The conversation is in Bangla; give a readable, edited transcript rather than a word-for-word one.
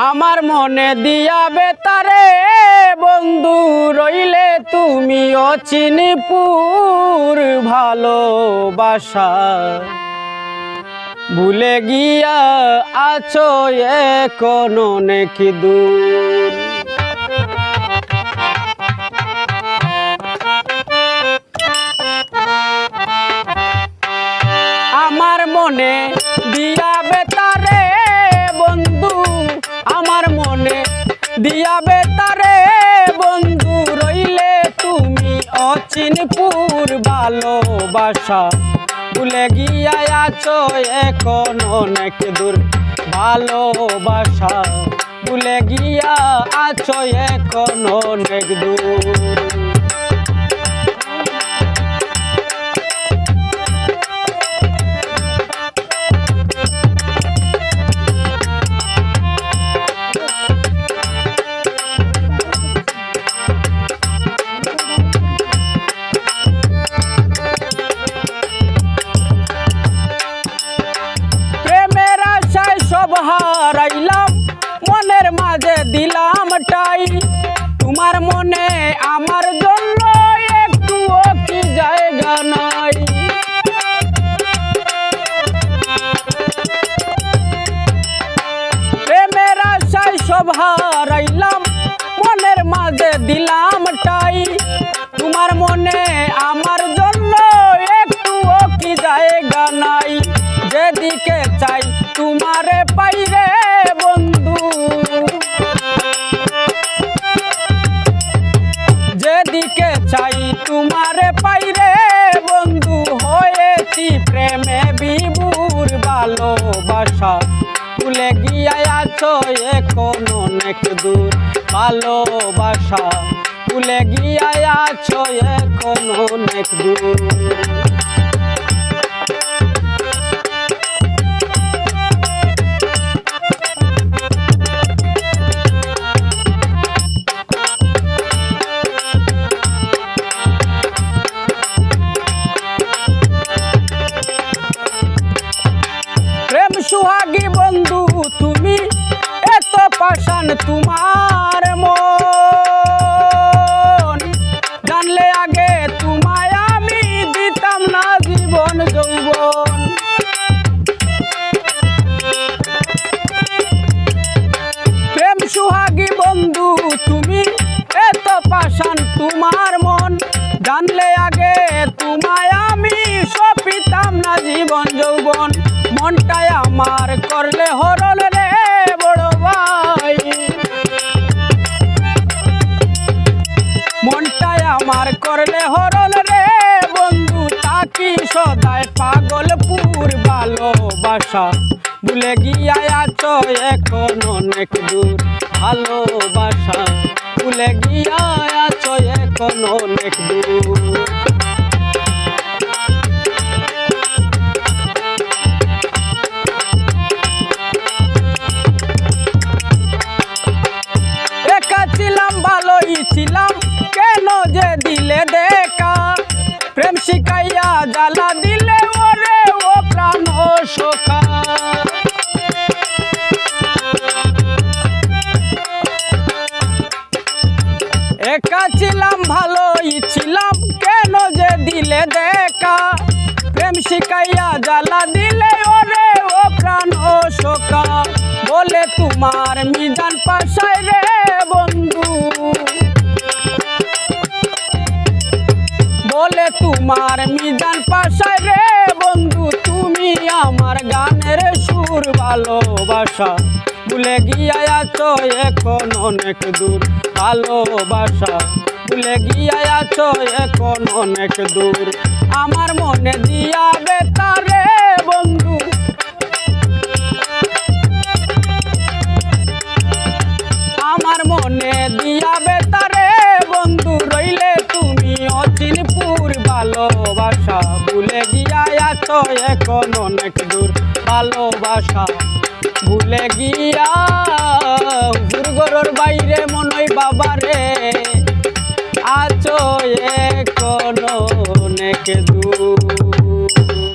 আমার মনে দিয়া বেতারে বন্ধু রইলে তুমি অচিনপুর ভালোবাসা ভুলে গিয়া আছো এখন অনেক দূর। আমার মনে দিয়া বেতারে বন্ধু, আমার মনে দিয়া বেতারে বন্ধু রইলে তুমি অচিনপুর ভালোবাসা ভুলে গিয়া আছো এখন অনেক দূর। ভালোবাসা ভুলে গিয়া আছো এখন অনেক দূর। হারাইলাম মনের মাঝে দিলাম টাই, তোমার মনে আমার জন্য একটুও কি জায়গা নাই। প্রেমের আশায় সব হারাইলাম মনের মাঝে দিলাম টাই, তোমার মনে আমার জন্য একটুও কি জায়গা নাই। যেদিকে চাই তোমারে পাইরে বন্ধু, যেদিকে চাই তোমারে পাইরে বন্ধু হয়েছি প্রেমে বিভোর। ভালোবাসা ভুলে গিয়া আছো এখন অনেক দূর। ভালোবাসা ভুলে গিয়া আছো এখন অনেক দূর। সুহাগী বন্ধু তুমি এত পাষাণ তোমার মন, জানলে আগে তোমায় আমি দিতাম না জীবন যৌবন। প্রেম সুহাগী বন্ধু তুমি এত পাষাণ তোমার মন, জানলে আগে তোমায় আমি সপিতাম না জীবন যৌবন। মনটাই আমার করলে হরল রে বড় ভাই, মনটাই আমার করলে হরল রে বন্ধু। তাকি সদায় পাগলপুর ভালোবাসা ভুলে গিয়া আছো এখন অনেক দূর। ভালোবাসা ভুলে গিয়া আছো এখন অনেক দূর। ভালোই ছিলাম কেন যে দিলে দেখা, প্রেম শিখাইয়া জ্বালা দিলে ওরে ও প্রাণ সখা। একা ছিলাম ভালোই ছিলাম কেন যে দিলে দেখা, প্রেম শিখাইয়া জ্বালা দিলে ওরে ও প্রাণ সখা। বলে তোমার মিজান পাশায় রে বন্ধু, বলে তোমার মিজান পাশায় রে বন্ধু তুমি আমার গানের সুর। ভালোবাসা ভুলে গিয়া আছো এখন অনেক দূর। ভালোবাসা ভুলে গিয়া আছো এখন অনেক দূর। আমার মনে দিয়া বেতারে বন্ধু, আমার মনে দিয়া বেতারে বন্ধু রইলে তুমি অচিনপুর ভালোবাসা ভুলে গিয়া আছো এখন অনেক দূর। ভালোবাসা ভুলে গিয়া ঘরর বাইরে মনই বাবারে আছো এখন অনেক দূর।